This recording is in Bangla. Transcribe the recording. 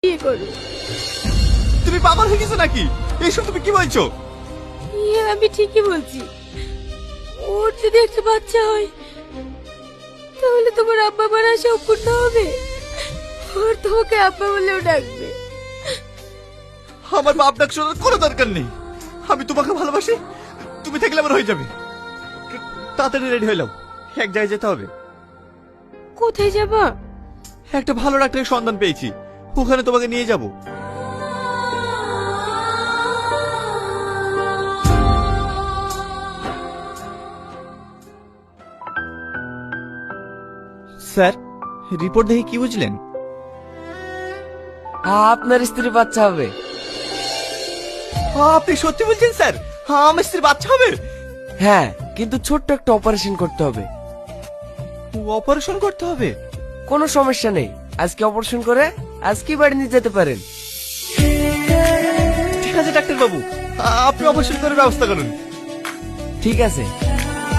বিয়ে করো। তুমি পাগল হয়ে গেছো নাকি? এইসব তুমি কি বলছো? আমি ঠিকই বলছি। ওর যদি একটা বাচ্চা হয় তাহলে তোমার আব্বা মার আশা অপূর্ণ হবে। ওর তোমাকে আব্বা বলেও ডাকবে। আমার বাপ ডাক শোনার কোনো দরকার নেই। আমি তোমাকে ভালোবাসি, তুমি থাকলে আমার হয়ে যাবে। তাড়াতাড়ি রেডি হয়ে নাও, এক জায়গায় যেতে হবে। কোথায় যাবা? একটা ভালো ডাক্তারের সন্ধান পেয়েছি, ওখানে তোমাকে নিয়ে যাব। স্যার, রিপোর্ট দেখে কি বুঝলেন? আপনার স্ত্রী বাচ্চা হবে। আপনি সত্যি বলছেন স্যার? আমার স্ত্রীর বাচ্চা হবে? হ্যাঁ, কিন্তু ছোট্ট একটা অপারেশন করতে হবে। অপারেশন করতে হবে? কোনো সমস্যা নেই, আজকে অপারেশন করে আজকেই বাড়ি নিয়ে যেতে পারেন। ঠিক আছে ডাক্তার বাবু, আপনি অপারেশন করে ব্যবস্থা করুন। ঠিক আছে।